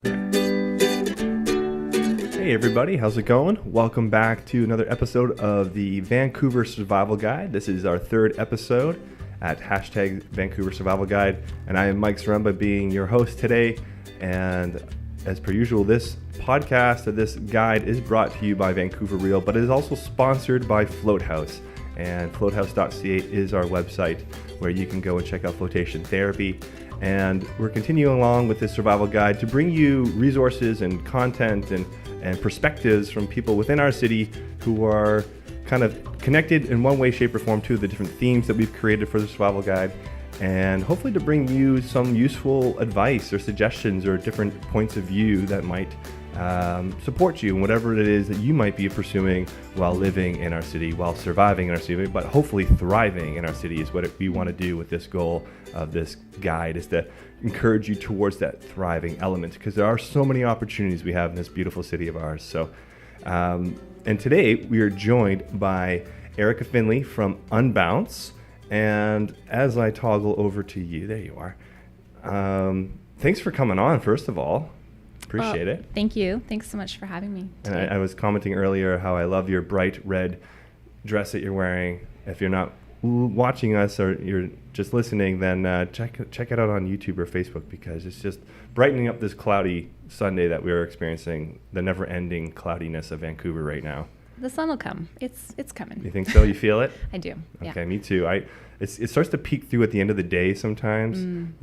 Hey everybody, how's it going? Welcome back to another episode of the Vancouver Survival Guide. This is our third episode at hashtag Vancouver Survival Guide, and I am Mike Zaremba being your host today. And as per usual, this podcast or this guide is brought to you by Vancouver Real, but it is also sponsored by Floathouse. And floathouse.ca is our website where you can go and check out flotation therapy. And we're continuing along with this survival guide to bring you resources and content and perspectives from people within our city who are kind of connected in one way, shape, or form to the different themes that we've created for the survival guide, and hopefully to bring you some useful advice or suggestions or different points of view that might support you in whatever it is that you might be pursuing while living in our city, while surviving in our city, but hopefully thriving in our city is what we want to do with this goal of this guide, is to encourage you towards that thriving element, because there are so many opportunities we have in this beautiful city of ours. So, and today we are joined by Erika Finlay from Unbounce. And as I toggle over to you, there you are. Thanks for coming on, first of all. Appreciate it. Thank you. Thanks so much for having me today. And I was commenting earlier how I love your bright red dress that you're wearing. If you're not watching us or you're just listening, then check it out on YouTube or Facebook, because it's just brightening up this cloudy Sunday that we are experiencing, the never-ending cloudiness of Vancouver right now. The sun will come. It's coming. You think so? You feel it? I do. Okay, yeah. me too. It starts to peek through at the end of the day sometimes.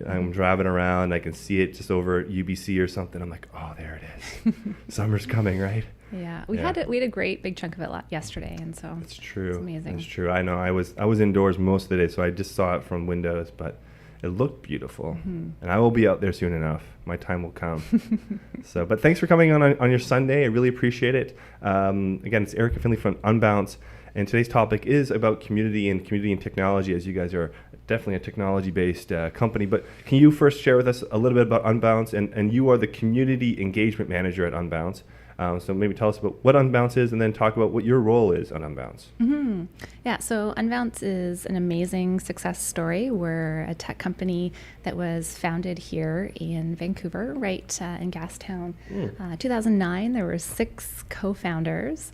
I'm driving around, I can see it just over UBC or something. I'm like, oh, there it is. Summer's coming, right? Yeah, we had a great big chunk of it yesterday, and so it's true. It's amazing. It's true. I know. I was indoors most of the day, so I just saw it from windows, but it looked beautiful. And I will be out there soon enough. My time will come. But thanks for coming on your Sunday. I really appreciate it. Again, it's Erika Finlay from Unbounce, and today's topic is about community and technology, as you guys are definitely a technology-based company. But can you first share with us a little bit about Unbounce? And you are the community engagement manager at Unbounce. So maybe tell us about what Unbounce is, and then talk about what your role is on Unbounce. Mm-hmm. Yeah, so Unbounce is an amazing success story. We're a tech company that was founded here in Vancouver, right in Gastown. 2009, there were 6 co-founders,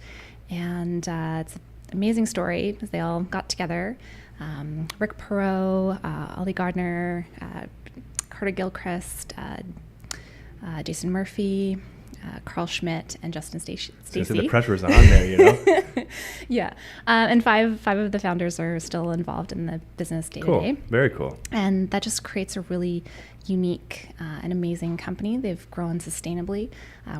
and it's an amazing story because they all got together. Rick Perot, Ollie Gardner, Carter Gilchrist, Jason Murphy, Carl Schmidt, and Justin Stacy. So the pressure is on there, you know? Yeah. And five of the founders are still involved in the business day to day. Cool. Very cool. And that just creates a really unique and amazing company. They've grown sustainably.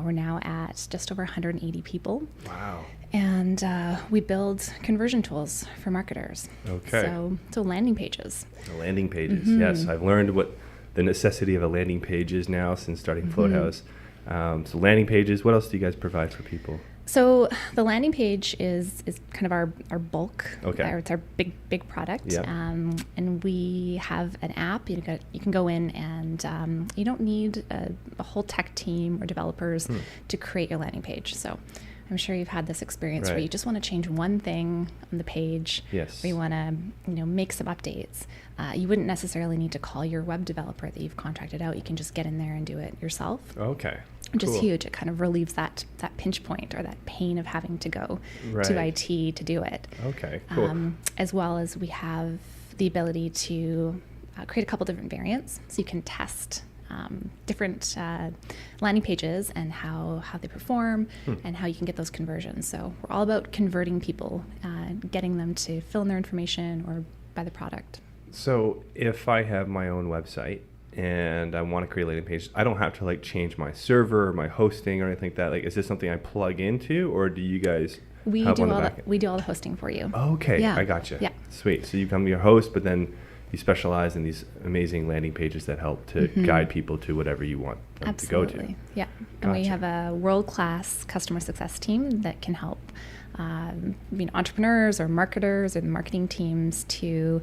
We're now at just over 180 people. Wow. And we build conversion tools for marketers. Okay. So landing pages. The landing pages, yes. I've learned what the necessity of a landing page is now since starting Floathouse. So landing pages, what else do you guys provide for people? So the landing page is kind of our bulk. Okay. It's our big product. Yep. And we have an app. You can go in, and you don't need a whole tech team or developers to create your landing page. So I'm sure you've had this experience where you just want to change one thing on the page. Yes. Or you want to make some updates. You wouldn't necessarily need to call your web developer that you've contracted out. You can just get in there and do it yourself. Okay. Which is huge. It kind of relieves that pinch point or that pain of having to go to IT to do it. Okay, cool. As well as we have the ability to create a couple different variants, so you can test different landing pages and how they perform and how you can get those conversions. So we're all about converting people, getting them to fill in their information or buy the product. So if I have my own website and I want to create a landing page, I don't have to change my server or my hosting or anything like that. Is this something I plug into, or do you guys we do all the hosting for you? Okay, yeah. I gotcha. Yeah. Sweet. So you become your host, but then you specialize in these amazing landing pages that help to guide people to whatever you want them to go to. Yeah. Gotcha. And we have a world-class customer success team that can help entrepreneurs or marketers or the marketing teams to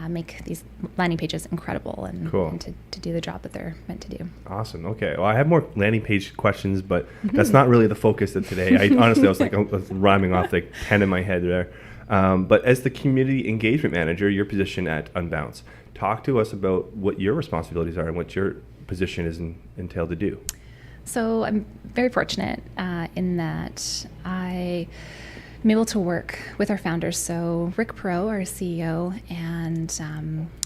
make these landing pages incredible and to do the job that they're meant to do. Awesome. Okay. Well, I have more landing page questions, but that's not really the focus of today. I was rhyming off the pen in my head there. But as the community engagement manager, your position at Unbounce, talk to us about what your responsibilities are and what your position is entailed to do. So I'm very fortunate in that I'm able to work with our founders. So Rick Perot, our CEO, and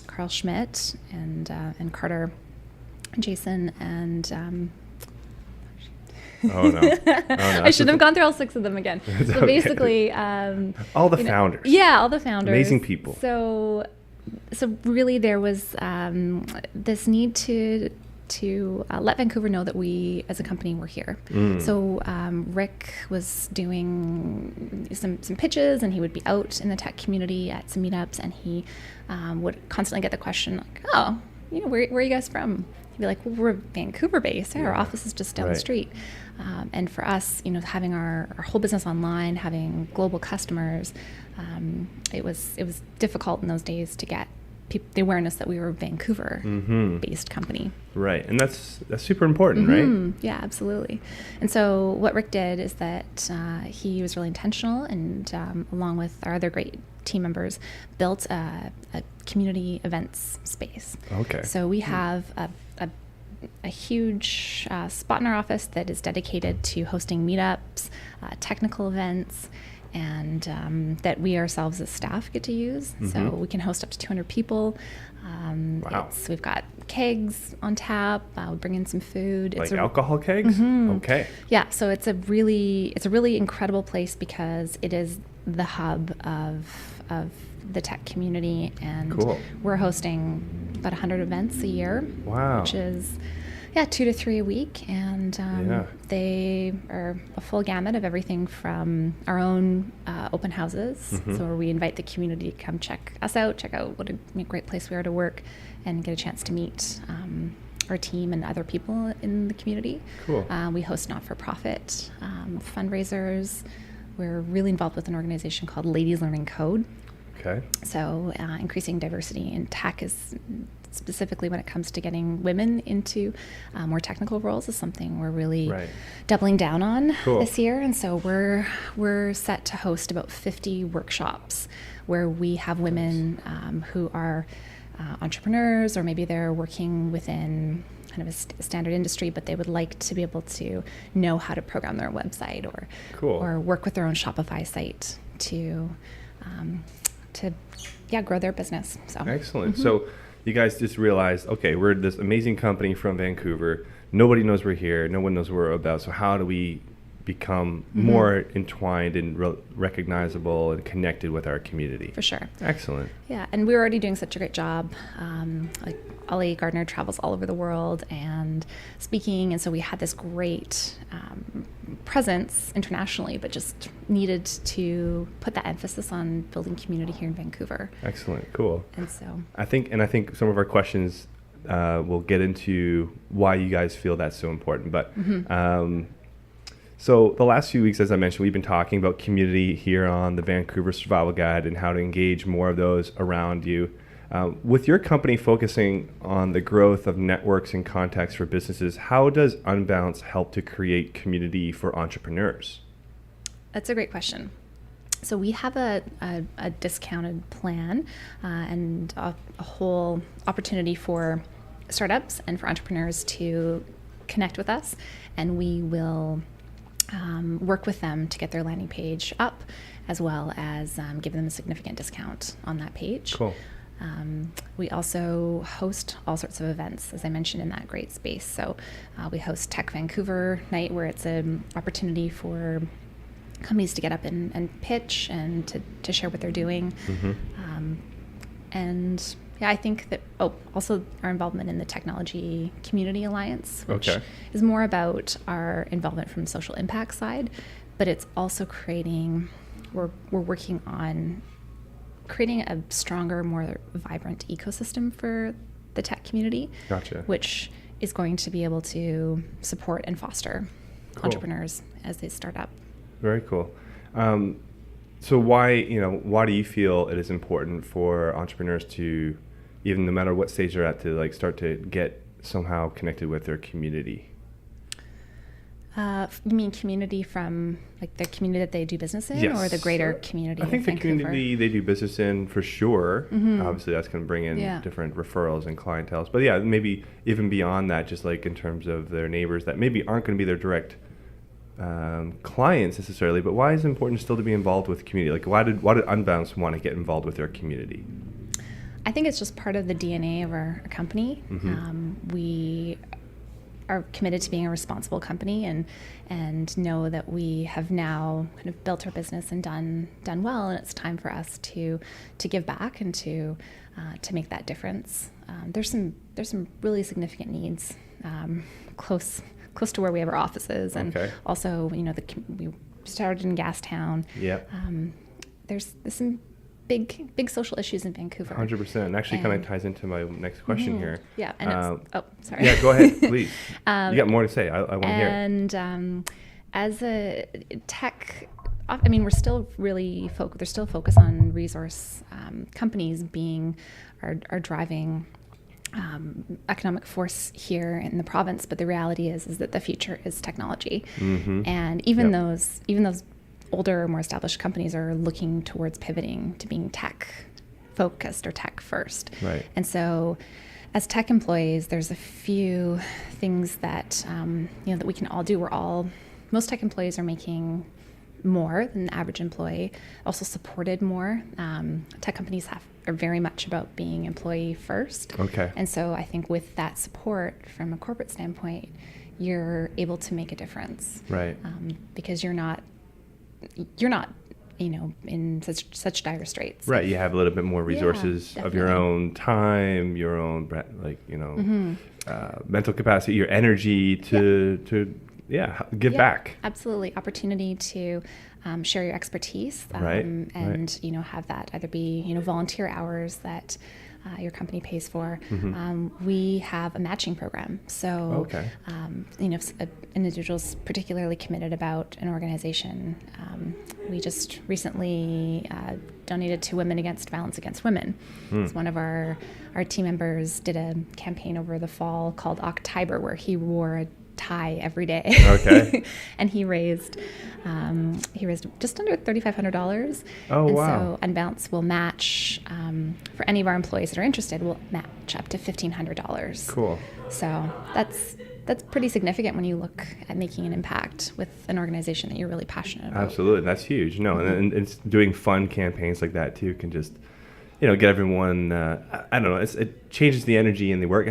Carl Schmidt and Carter, Jason, and Oh no! I should have gone through all 6 of them again. So okay. basically, all the founders. Yeah, all the founders. Amazing people. So really, there was this need to let Vancouver know that we, as a company, were here. So Rick was doing some pitches, and he would be out in the tech community at some meetups, and he would constantly get the question like, "Oh, where are you guys from?" He'd be like, "Well, we're Vancouver based. Our office is just down the street." And for us, having our whole business online, having global customers, it was difficult in those days to get the awareness that we were a Vancouver-based company. Right, and that's super important, right? Yeah, absolutely. And so what Rick did is that he was really intentional, and along with our other great team members, built a community events space. Okay. So we have a huge spot in our office that is dedicated to hosting meetups, technical events, and that we ourselves as staff get to use. So we can host up to 200 people. Wow. We've got kegs on tap. We bring in some food. Like alcohol kegs? Okay. Yeah, so it's a really incredible place because it is the hub of the tech community, and we're hosting about 100 events a year. Wow. Which is 2 to 3 a week, and they are a full gamut of everything from our own open houses, so where we invite the community to come check us out, check out what a great place we are to work, and get a chance to meet our team and other people in the community. Cool. We host not-for-profit fundraisers. We're really involved with an organization called Ladies Learning Code. Okay. So increasing diversity in tech is specifically when it comes to getting women into more technical roles is something we're really doubling down on this year. And so we're set to host about 50 workshops where we have women who are entrepreneurs, or maybe they're working within kind of a standard industry, but they would like to be able to know how to program their website or work with their own Shopify site to grow their business. So excellent. So you guys just realized, okay, we're this amazing company from Vancouver. Nobody knows we're here. No one knows what we're about. So how do we become more entwined and recognizable and connected with our community? For sure. Excellent. Yeah, and we're already doing such a great job. Like Ollie Gardner travels all over the world and speaking, and so we had this great presence internationally, but just needed to put that emphasis on building community here in Vancouver. Excellent. Cool. And so I think some of our questions will get into why you guys feel that's so important. But so the last few weeks, as I mentioned, we've been talking about community here on the Vancouver Survival Guide and how to engage more of those around you. With your company focusing on the growth of networks and contacts for businesses, how does Unbounce help to create community for entrepreneurs? That's a great question. So we have a discounted plan and a whole opportunity for startups and for entrepreneurs to connect with us, and we will work with them to get their landing page up, as well as give them a significant discount on that page. Cool. We also host all sorts of events, as I mentioned, in that great space. So we host Tech Vancouver Night, where it's an opportunity for companies to get up and pitch and to share what they're doing. And I think that, also our involvement in the Technology Community Alliance, which is more about our involvement from the social impact side, but it's also we're working on creating a stronger, more vibrant ecosystem for the tech community, which is going to be able to support and foster entrepreneurs as they start up. Very cool. So why do you feel it is important for entrepreneurs to, even no matter what stage they're at, to start to get somehow connected with their community? You mean community from like the community that they do business in, Yes. or the greater community? I think of the Vancouver? community they do business in for sure. Obviously, that's going to bring in different referrals and clientele. But yeah, maybe even beyond that, just like in terms of their neighbors that maybe aren't going to be their direct clients necessarily. But why is it important still to be involved with the community? Like, why did Unbounce want to get involved with their community? I think it's just part of the DNA of our company. We are committed to being a responsible company and know that we have now kind of built our business and done well, and it's time for us to give back and to make that difference. There's some really significant needs close to where we have our offices, and also we started in Gastown. There's some big social issues in Vancouver. 100%. Actually, kind of ties into my next question here. Yeah, and sorry. Yeah, go ahead, please. You got more to say. I want to hear. And as a tech, I mean, we're still really there's still focus on resource companies being our driving economic force here in the province. But the reality is that the future is technology, and even those older, more established companies are looking towards pivoting to being tech focused or tech first. Right. And so as tech employees, there's a few things that, that we can all do. Most tech employees are making more than the average employee, also supported more. Tech companies are very much about being employee first. Okay. And so I think with that support from a corporate standpoint, you're able to make a difference. Right. Because you're not in such dire straits. Right. You have a little bit more resources of your own time, your own mental capacity, your energy to give back. Absolutely. Opportunity to share your expertise, and have that either be volunteer hours that your company pays for. We have a matching program. So, if an individual's particularly committed about an organization, we just recently donated to Women Against Violence Against Women. It's one of our team members did a campaign over the fall called October, where he wore a tie every day. Okay. And he raised just under $3,500. Oh, and wow. So Unbounce will match, for any of our employees that are interested, we'll match up to $1,500. Cool. So that's pretty significant when you look at making an impact with an organization that you're really passionate about. Absolutely. That's huge. And it's doing fun campaigns like that too can just get everyone. I don't know. It changes the energy in the work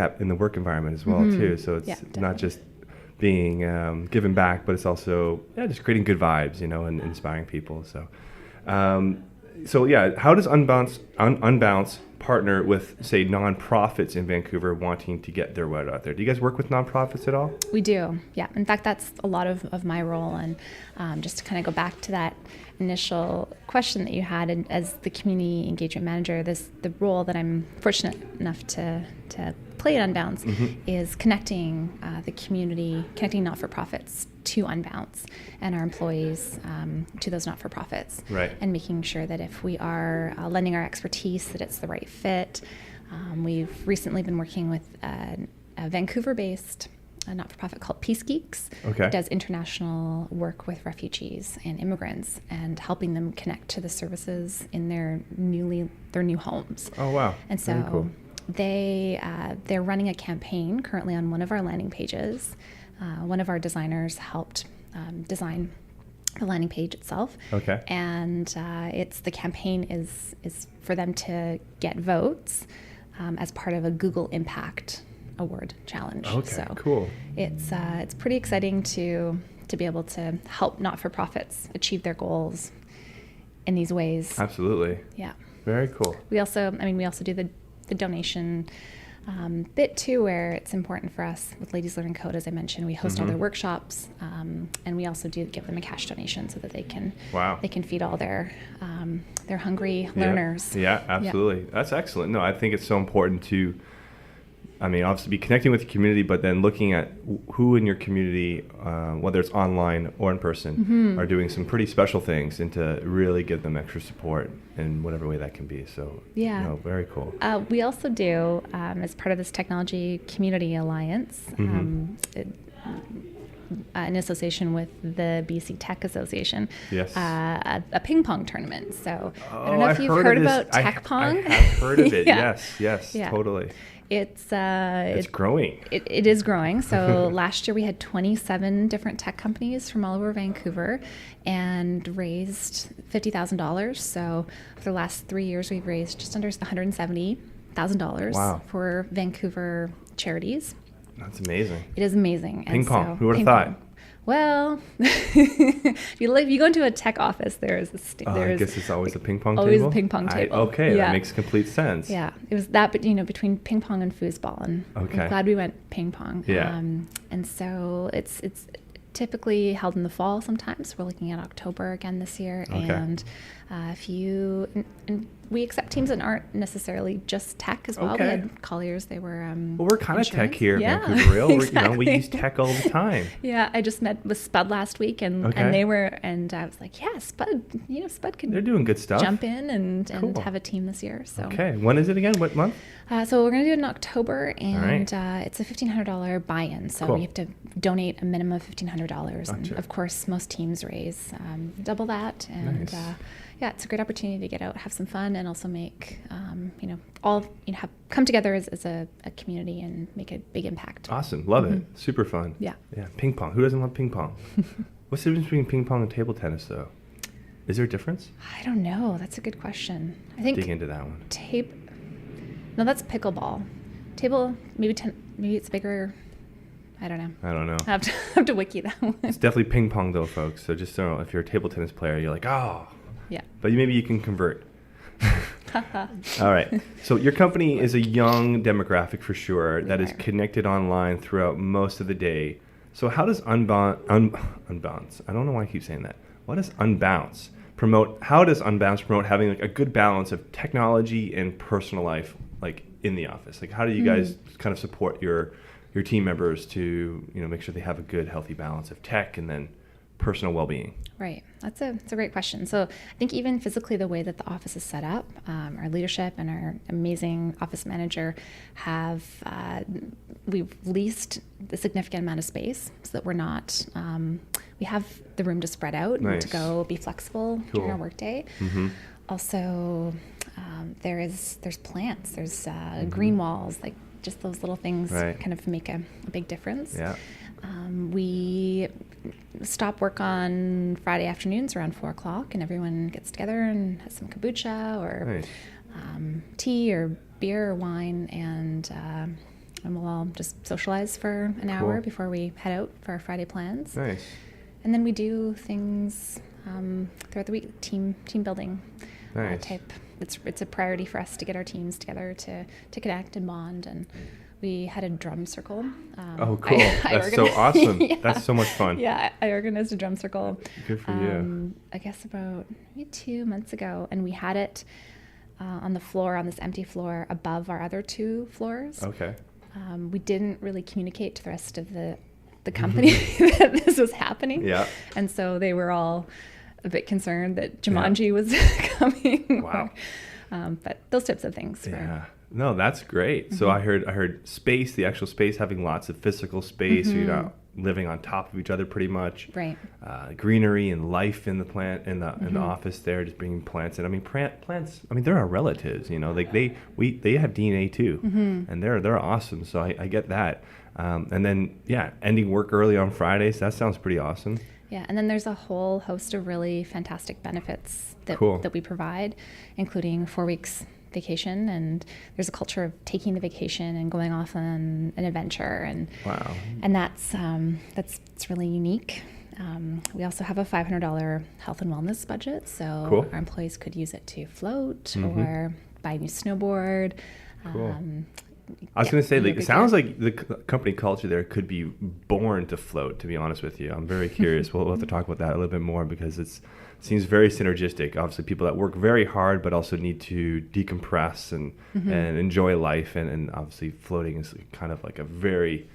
environment as well too. So it's not just being given back, but it's also just creating good vibes, and inspiring people. So, how does Unbounce partner with, say, nonprofits in Vancouver wanting to get their word out there? Do you guys work with nonprofits at all? We do, yeah. In fact, that's a lot of my role. And just to kind of go back to that initial question that you had, and as the community engagement manager, the role that I'm fortunate enough to play at Unbounce is connecting the community, connecting not-for-profits to Unbounce and our employees to those not-for-profits. Right. And making sure that if we are lending our expertise, that it's the right fit. We've recently been working with a Vancouver-based not-for-profit called Peace Geeks. Okay. It does international work with refugees and immigrants and helping them connect to the services in their new homes. Oh, wow. And so very cool. They're running a campaign currently on one of our landing pages. One of our designers helped design the landing page itself. Okay. And the campaign is for them to get votes as part of a Google Impact Award challenge. Okay. So cool. It's pretty exciting to be able to help not-for-profits achieve their goals in these ways. Absolutely. Yeah. Very cool. We also do the donation bit too, where it's important for us with Ladies Learning Code. As I mentioned, we host all their workshops, and we also do give them a cash donation so that they can feed all their hungry learners. Yeah, absolutely. Yeah. That's excellent. No, I think it's so important to, obviously be connecting with the community, but then looking at who in your community, whether it's online or in person, are doing some pretty special things, and to really give them extra support in whatever way that can be. So, very cool. We also do, as part of this Technology Community Alliance, in association with the BC Tech Association, Yes. A ping pong tournament. So Oh, I don't know if you've heard about Tech Pong. I have heard of it. Yeah. Yes, Yeah. totally. It's growing. It is growing. So last year we had 27 different tech companies from all over Vancouver and raised $50,000. So for the last 3 years, we've raised just under $170,000 Wow. for Vancouver charities. That's amazing. It is amazing. Ping And pong. so- Who would have ping thought? pong. Well, if you go into a tech office, there is I guess it's always a ping pong always table? a ping pong table. Okay, Yeah. that makes complete sense. Yeah, it was that, but between ping pong and foosball, and Okay. I'm glad we went ping pong. Yeah. And so it's typically held in the fall. Sometimes we're looking at October again this year, Okay. and and we accept teams that aren't necessarily just tech as well. Okay. We had Colliers; they were Well, we're kind of tech insurance. here in Yeah, Vancouver Real. We exactly. use tech all the time. Yeah, I just met with Spud last week, and Okay. they were, and I was like, yeah, Spud, Spud could They're doing good stuff. jump in and Cool. have a team this year. So Okay, when is it again? What month? So we're going to do it in October, and right. it's a $1,500 buy-in. So Cool. you have to donate a minimum of $1,500, and Gotcha. of course, most teams raise double that. And Nice. yeah, it's a great opportunity to get out, have some fun, and also make come together as a community and make a big impact. Awesome. Love it. Super fun. Yeah. Yeah. Ping pong. Who doesn't love ping pong? What's the difference between ping pong and table tennis, though? Is there a difference? I don't know. That's a good question. I think Dig into that one. No, that's pickleball. Table, maybe it's bigger. I don't know. I don't know. I have to wiki that one. It's definitely ping pong, though, folks. So just know if you're a table tennis player, you're like, oh. Yeah. But maybe you can convert. All right. So your company is a young demographic for sure that is are. connected online throughout most of the day. So how does Unbounce? I don't know why I keep saying that. What does Unbounce promote? How does Unbounce promote having like a good balance of technology and personal life, like in the office? Like how do you guys kind of support your team members to make sure they have a good, healthy balance of tech and then personal well-being? Right. That's a great question. So I think even physically the way that the office is set up, our leadership and our amazing office manager we've leased a significant amount of space so that we're not, we have the room to spread out and to Nice. go be flexible during Cool. our workday. Mm-hmm. Also, there's plants, there's green walls, like just those little things Right. kind of make a big difference. Yeah. We stop work on Friday afternoons around 4:00, and everyone gets together and has some kombucha or Nice. tea or beer or wine, and we'll all just socialize for an hour Cool. before we head out for our Friday plans. Nice. And then we do things throughout the week, team building Nice. type. It's a priority for us to get our teams together to connect and bond. And we had a drum circle. Oh, cool. I That's so awesome. Yeah. That's so much fun. Yeah, I organized a drum circle. Good for you. I guess about maybe 2 months ago, and we had it on the floor, on this empty floor above our other 2 floors. Okay. We didn't really communicate to the rest of the company that this was happening. Yeah. And so they were all a bit concerned that Jumanji was coming. Wow. But those types of things. Yeah. No, that's great. So I heard space, the actual space, having lots of physical space. So you're not living on top of each other pretty much. Right. Greenery and life in the plant in the office there, just bringing plants in. I mean, plants. I mean, they're our relatives. Like they have DNA too, and they're awesome. So I get that. And then ending work early on Fridays. That sounds pretty awesome. Yeah, and then there's a whole host of really fantastic benefits that Cool. that we provide, including 4 weeks vacation, and there's a culture of taking the vacation and going off on an adventure, and Wow. and that's it's really unique. We also have a $500 health and wellness budget, so Cool. our employees could use it to float or buy a new snowboard. Cool. I was going to say, it sounds like the company culture there could be born to float, to be honest with you. I'm very curious. We'll have to talk about that a little bit more because it seems very synergistic. Obviously, people that work very hard but also need to decompress and enjoy life. And obviously, floating is kind of like a very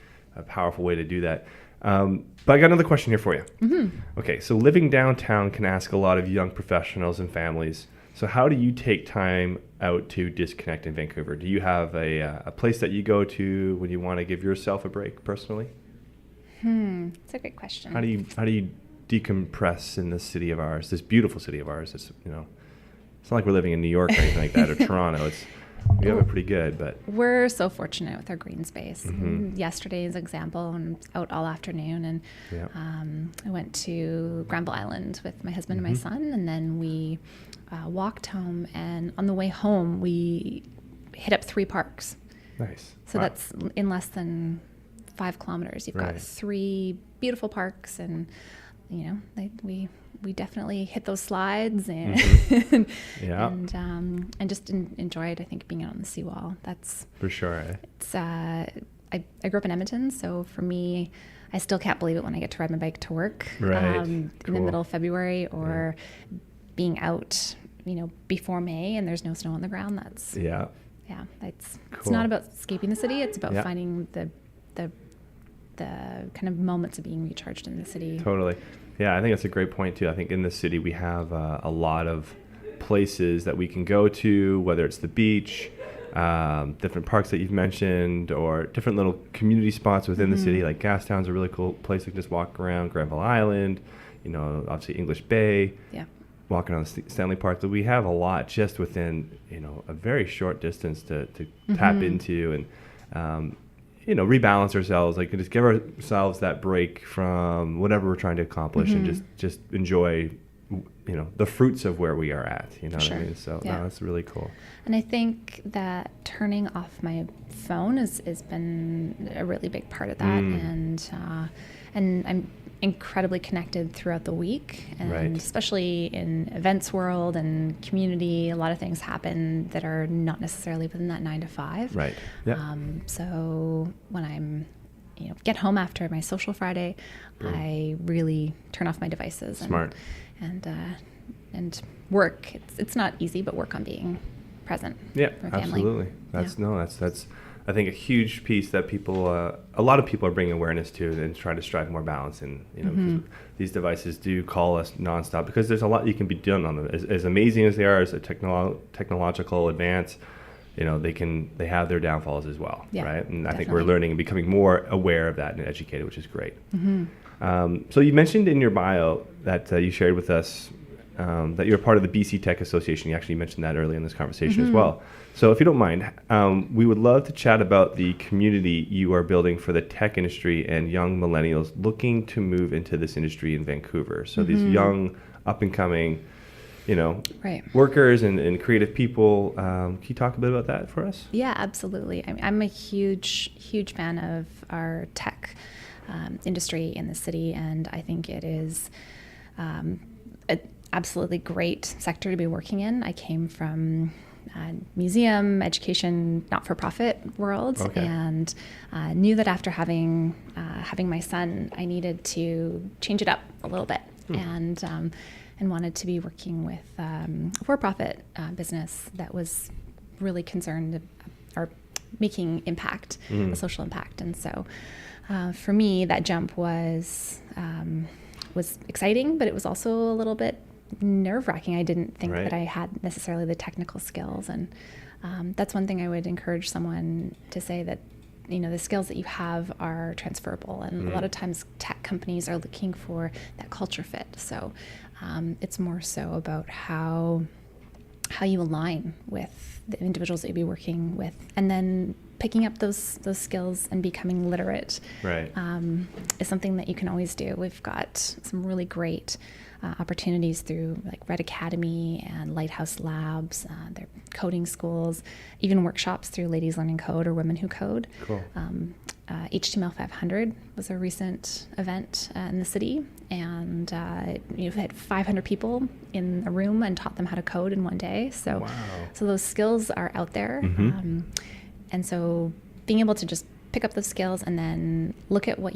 powerful way to do that. But I got another question here for you. Okay, so living downtown can ask a lot of young professionals and families. So how do you take time out to disconnect in Vancouver? Do you have a place that you go to when you want to give yourself a break personally? It's a great question. How do you decompress in this city of ours, this beautiful city of ours? It's, you know, it's not like we're living in New York or anything like that, or Toronto. We have it pretty good, but we're so fortunate with our green space. Mm-hmm. Yesterday's example, I'm out all afternoon, and Yeah. I went to Granville Island with my husband and my son, and then we walked home. And on the way home, we hit up 3 parks. Nice. So Wow. that's in less than 5 kilometers. You've got Right. 3 beautiful parks, and you know we definitely hit those slides and Yeah. and just enjoyed, I think, being out on the seawall. That's For sure. Eh? it's. I grew up in Edmonton, so for me, I still can't believe it when I get to ride my bike to work Right. in the Cool. middle of February, or being out, you know, before May and there's no snow on the ground. That's Yeah. it's Cool. not about escaping the city. It's about Yeah. finding the kind of moments of being recharged in the city. Totally. Yeah, I think that's a great point too. I think in the city we have a lot of places that we can go to, whether it's the beach, different parks that you've mentioned, or different little community spots within the city. Like Gastown's a really cool place to just walk around. Granville Island, you know, obviously English Bay. Yeah. Walking on the Stanley Park, that we have a lot just within, you know, a very short distance to tap into and, you know, rebalance ourselves, like just give ourselves that break from whatever we're trying to accomplish and just enjoy, you know, the fruits of where we are at, you know what I mean? So no, that's really cool. And I think that turning off my phone has been a really big part of that. And I'm incredibly connected throughout the week, and Right. especially in events world and community, a lot of things happen that are not necessarily within that 9 to 5. Right. Yeah. So when I'm, you know, get home after my social Friday, I really turn off my devices. Smart. And work. It's not easy, but work on being present. Yeah, for family. absolutely. That's I think a huge piece that people, a lot of people are bringing awareness to and trying to strive more balance. And you know, 'cause these devices do call us nonstop, because there's a lot you can be done on them. As amazing as they are as a technological advance, you know, they have their downfalls as well, Yeah, right? And I think definitely. we're learning and becoming more aware of that and educated, which is great. So you mentioned in your bio that you shared with us that you're part of the BC Tech Association. You actually mentioned that early in this conversation as well. So if you don't mind, we would love to chat about the community you are building for the tech industry and young millennials looking to move into this industry in Vancouver. So these young, up-and-coming, you know, Right. workers and creative people. Can you talk a bit about that for us? Yeah, absolutely. I'm a huge fan of our tech industry in the city, and I think it is an absolutely great sector to be working in. I came from museum, education, not-for-profit world, and knew that after having my son, I needed to change it up a little bit, and wanted to be working with a for-profit business that was really concerned or making impact, a social impact. And so for me, that jump was exciting, but it was also a little bit nerve-wracking. I didn't think that I had necessarily the technical skills, and that's one thing I would encourage someone to say, that you know, the skills that you have are transferable, and a lot of times tech companies are looking for that culture fit. So it's more so about how you align with the individuals that you'll be working with, and then picking up those skills and becoming literate is something that you can always do. We've got some really great opportunities through like Red Academy and Lighthouse Labs, their coding schools, even workshops through Ladies Learning Code or Women Who Code. Cool. HTML 500 was a recent event in the city, and you've had 500 people in a room and taught them how to code in one day. So, so those skills are out there, and so being able to just pick up those skills and then look at what